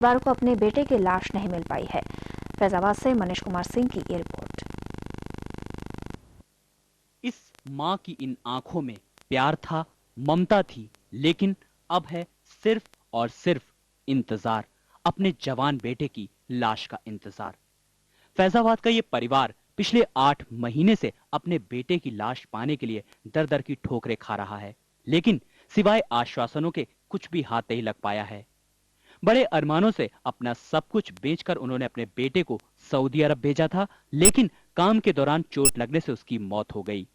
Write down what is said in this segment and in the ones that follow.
परिवार को अपने बेटे की लाश नहीं मिल पाई है। फैजाबाद से मनीष कुमार सिंह की ये रिपोर्ट। इस मां की इन आंखों में प्यार था, ममता थी, लेकिन अब है सिर्फ और सिर्फ इंतजार, अपने जवान बेटे की लाश का इंतजार। फैजाबाद का ये परिवार पिछले 8 महीने से अपने बेटे की लाश पाने के लिए दर दर की ठोकरें खा रहा है, लेकिन सिवाय आश्वासनों के कुछ भी हाथ नहीं लग पाया है। बड़े अरमानों से अपना सब कुछ बेचकर उन्होंने अपने बेटे को सऊदी अरब भेजा था, लेकिन काम के दौरान चोट लगने से उसकी मौत हो गई।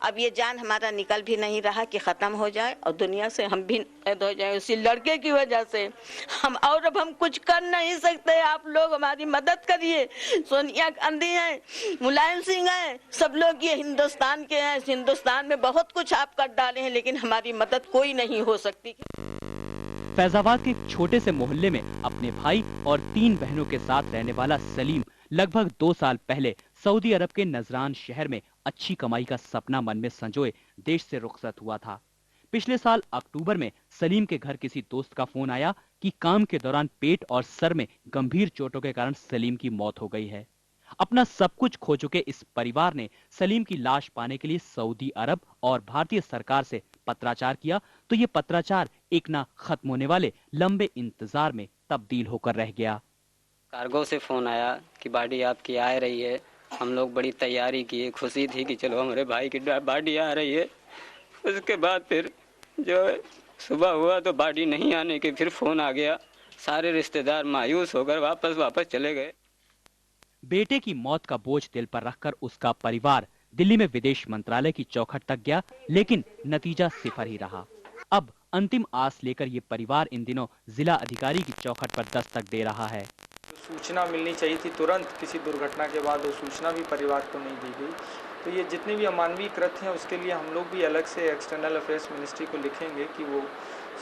अब ये जान हमारा निकल भी नहीं रहा कि खत्म हो जाए और दुनिया से हम भी कैद हो जाए उसी लड़के की वजह से। अब हम कुछ कर नहीं सकते। आप लोग हमारी मदद करिए। सोनिया गांधी है, मुलायम सिंह है, सब लोग ये हिंदुस्तान के हैं। हिंदुस्तान में बहुत कुछ आप कर डाले हैं, लेकिन हमारी मदद कोई नहीं हो सकती। फैजाबाद के एक छोटे से मोहल्ले में अपने भाई और 3 बहनों के साथ रहने वाला सलीम लगभग 2 साल पहले सऊदी अरब के नजरान शहर में अच्छी कमाई का सपना मन में संजोए देश से रुखसत हुआ था। पिछले साल अक्टूबर में सलीम के घर किसी दोस्त का फोन आया कि काम के दौरान पेट और सर में गंभीर चोटों के कारण सलीम की मौत हो गई है। अपना सब कुछ खो चुके इस परिवार ने सलीम की लाश पाने के लिए सऊदी अरब और भारतीय सरकार से पत्राचार किया, तो ये पत्राचार एक ना खत्म होने वाले लंबे इंतजार में तब्दील होकर रह गया। कार्गो से फोन आया कि बॉडी आपकी आ रही है। हम लोग बड़ी तैयारी किए, खुशी थी कि चलो हमारे भाई की बॉडी आ रही है। उसके बाद फिर जो सुबह हुआ तो बॉडी नहीं आने के फिर फोन आ गया। सारे रिश्तेदार मायूस होकर वापस चले गए। बेटे की मौत का बोझ दिल पर रखकर उसका परिवार दिल्ली में विदेश मंत्रालय की चौखट तक गया, लेकिन नतीजा सिफर ही रहा। अब अंतिम आस लेकर ये परिवार इन दिनों जिला अधिकारी की चौखट पर दस्तक दे रहा है। सूचना मिलनी चाहिए थी तुरंत, किसी दुर्घटना के बाद वो सूचना भी परिवार को नहीं दी गई। तो ये जितने भी अमानवीय कृत्य हैं उसके लिए हम लोग भी अलग से एक्सटर्नल अफेयर्स मिनिस्ट्री को लिखेंगे कि वो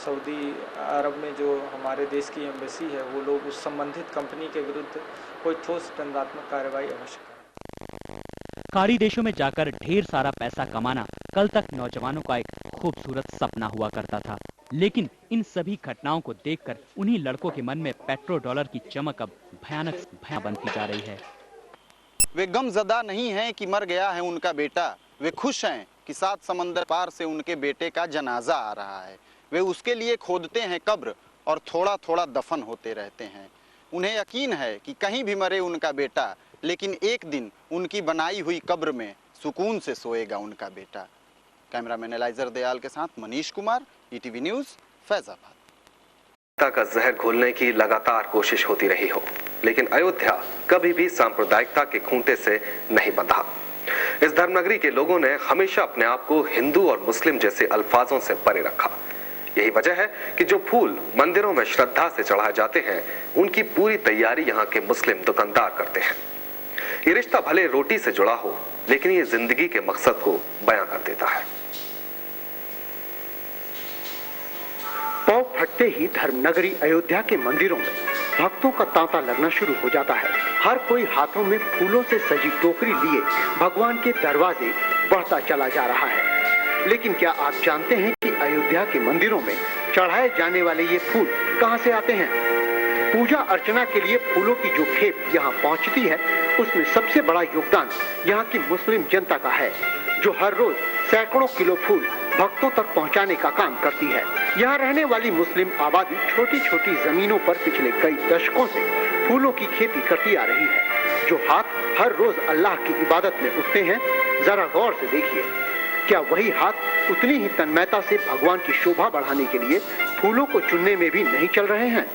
सऊदी अरब में जो हमारे देश की एम्बेसी है वो लोग उस संबंधित कंपनी के विरुद्ध कोई ठोस दंडात्मक कार्रवाई अवश्य करें। खाड़ी देशों में जाकर ढेर सारा पैसा कमाना कल तक नौजवानों का एक खूबसूरत सपना हुआ करता था, लेकिन इन सभी घटनाओं को देखकर उन्हीं लड़कों के मन में पेट्रो डॉलर की चमक अब भयानक बनती जा रही है। वे गमज़दा नहीं हैं कि मर गया है उनका बेटा, वे खुश हैं कि 7 समंदर पार से उनके बेटे का जनाजा आ रहा है। वे उसके लिए खोदते हैं कब्र और थोड़ा थोड़ा दफन होते रहते हैं। उन्हें यकीन है कि कहीं भी मरे उनका बेटा, लेकिन एक दिन उनकी बनाई हुई कब्र में सुकून से सोएगा उनका बेटा। कैमरामैन एलाइजर दयाल के साथ मनीष कुमार, ईटीवी न्यूज़, फैजाबाद। का जहर घोलने की लगातार कोशिश होती रही हो, लेकिन अयोध्या कभी भी सांप्रदायिकता के खूंटे से नहीं बंधा। इस धर्मनगरी के लोगों ने हमेशा अपने आप को हिंदू और मुस्लिम जैसे अल्फाजों से परे रखा। यही वजह है कि जो फूल मंदिरों में श्रद्धा से चढ़ाए जाते हैं, उनकी पूरी तैयारी यहाँ के मुस्लिम दुकानदार करते हैं। ये रिश्ता भले रोटी से जुड़ा हो, लेकिन ये जिंदगी के मकसद को बयां कर देता है। पौ फटते ही धर्मनगरी अयोध्या के मंदिरों में भक्तों का तांता लगना शुरू हो जाता है। हर कोई हाथों में फूलों से सजी टोकरी लिए भगवान के दरवाजे बढ़ता चला जा रहा है। लेकिन क्या आप जानते हैं कि अयोध्या के मंदिरों में चढ़ाए जाने वाले ये फूल कहां से आते हैं? पूजा अर्चना के लिए फूलों की जो खेप यहाँ पहुँचती है, उसमें सबसे बड़ा योगदान यहाँ की मुस्लिम जनता का है, जो हर रोज सैकड़ों किलो फूल भक्तों तक पहुँचाने का काम करती है। यहाँ रहने वाली मुस्लिम आबादी छोटी छोटी जमीनों पर पिछले कई दशकों से फूलों की खेती करती आ रही है। जो हाथ हर रोज अल्लाह की इबादत में उठते हैं, जरा गौर से देखिए, क्या वही हाथ उतनी ही तन्मयता से भगवान की शोभा बढ़ाने के लिए फूलों को चुनने में भी नहीं चल रहे हैं?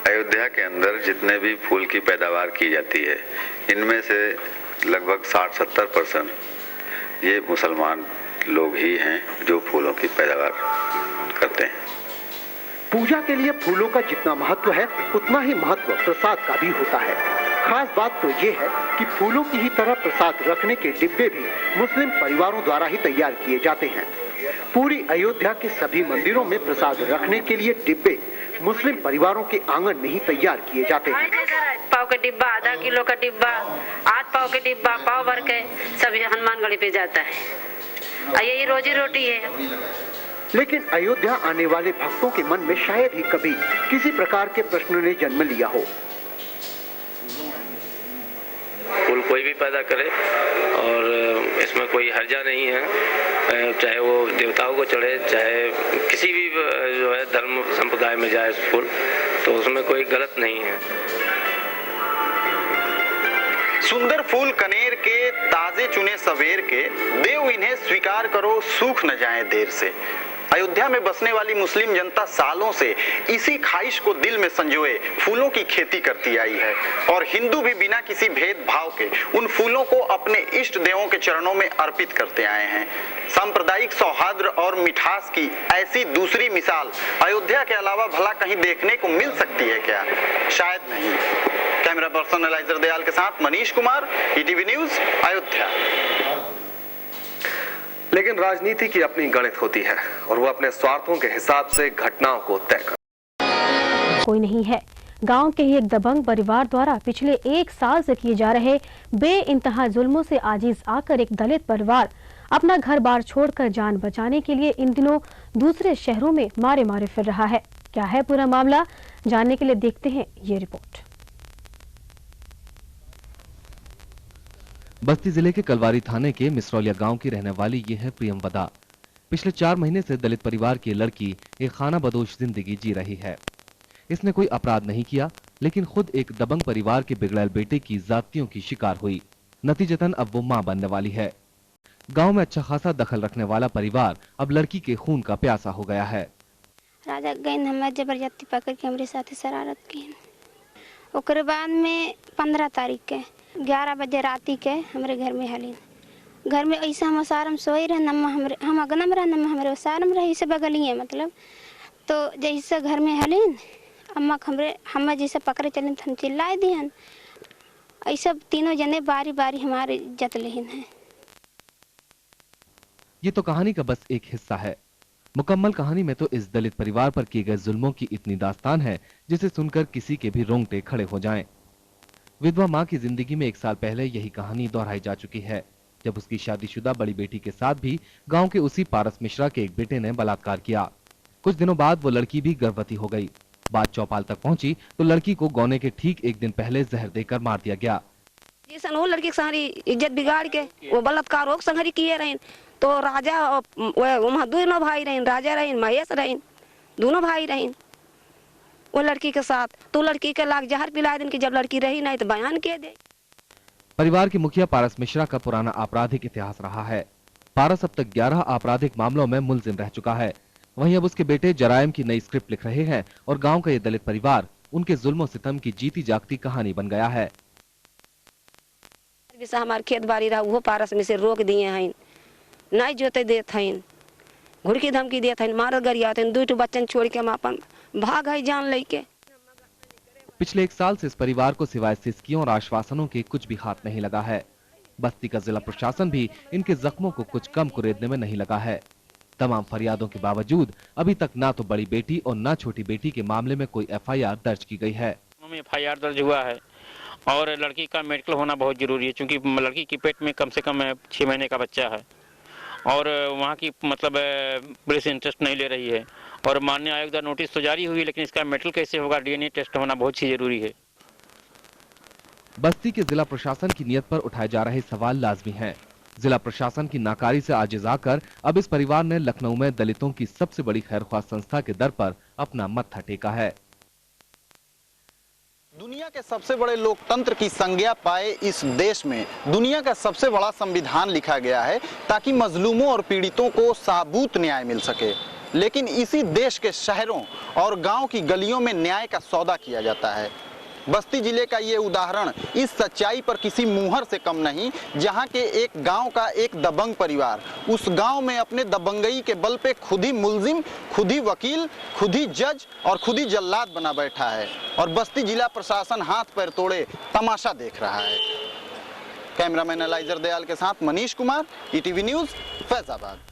अयोध्या के अंदर जितने भी फूल की पैदावार की जाती है, इनमें से लगभग 60-70% ये मुसलमान लोग ही हैं जो फूलों की पैदावार करते हैं। पूजा के लिए फूलों का जितना महत्व है, उतना ही महत्व प्रसाद का भी होता है। खास बात तो ये है कि फूलों की ही तरह प्रसाद रखने के डिब्बे भी मुस्लिम परिवारों द्वारा ही तैयार किए जाते हैं। पूरी अयोध्या के सभी मंदिरों में प्रसाद रखने के लिए डिब्बे मुस्लिम परिवारों के आंगन में ही तैयार किए जाते हैं। पाव का डिब्बा, आधा किलो का डिब्बा, 8 पाव के डिब्बा, पाव भर के सब हनुमानगढ़ी पे जाता है। यही रोजी रोटी है। लेकिन अयोध्या आने वाले भक्तों के मन में शायद ही कभी किसी प्रकार के प्रश्न ने जन्म लिया हो। फूल कोई भी पैदा करे और इसमें कोई हर्जा नहीं है, चाहे वो देवताओं को चढ़े, चाहे किसी भी जो है धर्म संप्रदाय में जाए फूल, तो उसमें कोई गलत नहीं है। सुंदर फूल कनेर के, ताजे चुने सवेर के, देव इन्हें स्वीकार करो, सूख न जाए देर से। अयोध्या में बसने वाली मुस्लिम जनता सालों से इसी ख्वाहिश को दिल में संजोए फूलों की खेती करती आई है और हिंदू भी बिना किसी भेदभाव के उन फूलों को अपने इष्ट देवों के चरणों में अर्पित करते आए हैं। सांप्रदायिक सौहार्द और मिठास की ऐसी दूसरी मिसाल अयोध्या के अलावा भला कहीं देखने को मिल सकती है क्या? शायद नहीं। कैमरा पर्सन एलाइजर दयाल के साथ मनीष कुमार, ईटीवी न्यूज, अयोध्या। लेकिन राजनीति की अपनी गणित होती है और वो अपने स्वार्थों के हिसाब से घटनाओं को तय कर। कोई नहीं है। गांव के ही एक दबंग परिवार द्वारा पिछले 1 साल से किए जा रहे बेइंतहा जुल्मों से आजिज आकर एक दलित परिवार अपना घर बार छोड़कर जान बचाने के लिए इन दिनों दूसरे शहरों में मारे मारे फिर रहा है। क्या है पूरा मामला, जानने के लिए देखते हैं ये रिपोर्ट। बस्ती जिले के कलवारी थाने के मिसरौलिया गांव की रहने वाली ये है प्रियमवदा। पिछले 4 महीने से दलित परिवार की लड़की एक खाना बदोश जिंदगी जी रही है। इसने कोई अपराध नहीं किया, लेकिन खुद एक दबंग परिवार के बिगड़ैल बेटे की जातियों की शिकार हुई। नतीजतन अब वो मां बनने वाली है। गांव में अच्छा खासा दखल रखने वाला परिवार अब लड़की के खून का प्यासा हो गया है। राजा गैन हमें जबरदस्ती पकड़ के हमारे साथ शरारत की। ओकरे बाद में 15 तारीख के 11 बजे राती के हमारे घर में हलीन। घर में ऐसा हम सारम सोई रहे, नम्मा हम अगनम रहे, नम्मा हमारे सारम रहे, इसे बगलिए मतलब। तो जैसे घर में हलीन अम्मा हम जैसे पकड़े चले हम चिल्लाए दिहन। ऐसा तीनों जने बारी बारी हमारे इज्जत लेहिन है। ये तो कहानी का बस एक हिस्सा है। मुकम्मल कहानी में तो इस दलित परिवार पर किए गए जुल्मों की इतनी दास्तान है जिसे सुनकर किसी के भी रोंगटे खड़े हो जाएं। विधवा मां की जिंदगी में 1 साल पहले यही कहानी दोहराई जा चुकी है, जब उसकी शादीशुदा बड़ी बेटी के साथ भी गांव के उसी पारस मिश्रा के एक बेटे ने बलात्कार किया। कुछ दिनों बाद वो लड़की भी गर्भवती हो गई। बात चौपाल तक पहुंची तो लड़की को गौने के ठीक 1 दिन पहले जहर देकर मार दिया गया। वो लड़की की सारी इज्जत बिगाड़ के वो बलात्कार हो संहरी किए रहे। तो राजा वहाँ दोनों भाई रहे, राजा रहे, महेश रहे, दोनों भाई रहे वो लड़की के साथ। तो लड़की के लाख जहर पिला दिन की जब लड़की रही नहीं तो बयान के दे। परिवार के मुखिया पारस मिश्रा का पुराना आपराधिक इतिहास रहा है। पारस अब तक 11 आपराधिक मामलों में मुलजिम रह चुका है। वहीं अब उसके बेटे जराइम की नई स्क्रिप्ट लिख रहे हैं और गांव का ये दलित परिवार उनके जुल्मों सितम की जीती जागती कहानी बन गया है। हमारे खेत बाड़ी रहा वो पारस में से रोक दिए हैं, नहीं जोते देते हैं, घुड़की धमकी देते हैं, मारल गरिया थे, 2 बच्चन छोड़ के हम अपन भाग है जान लेके। पिछले 1 साल से इस परिवार को सिवाय सिसकियों और आश्वासनों के कुछ भी हाथ नहीं लगा है। बस्ती का जिला प्रशासन भी इनके जख्मों को कुछ कम कुरेदने में नहीं लगा है। तमाम फरियादों के बावजूद अभी तक ना तो बड़ी बेटी और ना छोटी बेटी के मामले में कोई FIR दर्ज की गई है। FIR दर्ज हुआ है और लड़की का मेडिकल होना बहुत जरूरी है, क्योंकि लड़की की पेट में कम से कम 6 महीने का बच्चा है और वहाँ की मतलब पुलिस इंटरेस्ट नहीं ले रही है। और माननीय आयोग द्वारा नोटिस तो जारी हुई, लेकिन इसका मेडिकल कैसे होगा, DNA टेस्ट होना बहुत ही जरूरी है। बस्ती के जिला प्रशासन की नीयत पर उठाए जा रहे सवाल लाजमी हैं। जिला प्रशासन की नाकारी से आजिज आकर अब इस परिवार ने लखनऊ में दलितों की सबसे बड़ी खैरख्वाह संस्था के दर पर अपना मत्था टेका है। दुनिया के सबसे बड़े लोकतंत्र की संज्ञा पाए इस देश में दुनिया का सबसे बड़ा संविधान लिखा गया है ताकि मजलूमों और पीड़ितों को साबूत न्याय मिल सके। लेकिन इसी देश के शहरों और गांव की गलियों में न्याय का सौदा किया जाता है। बस्ती जिले का ये उदाहरण इस सच्चाई पर किसी मुहर से कम नहीं, जहां के एक गांव का एक दबंग परिवार उस गांव में अपने दबंगई के बल पे खुद ही मुलजिम, खुद ही वकील, खुद ही जज और खुद ही जल्लाद बना बैठा है और बस्ती जिला प्रशासन हाथ पैर तोड़े तमाशा देख रहा है। कैमरामैन एलाइजर दयाल के साथ मनीष कुमार, ईटीवी न्यूज, फैजाबाद।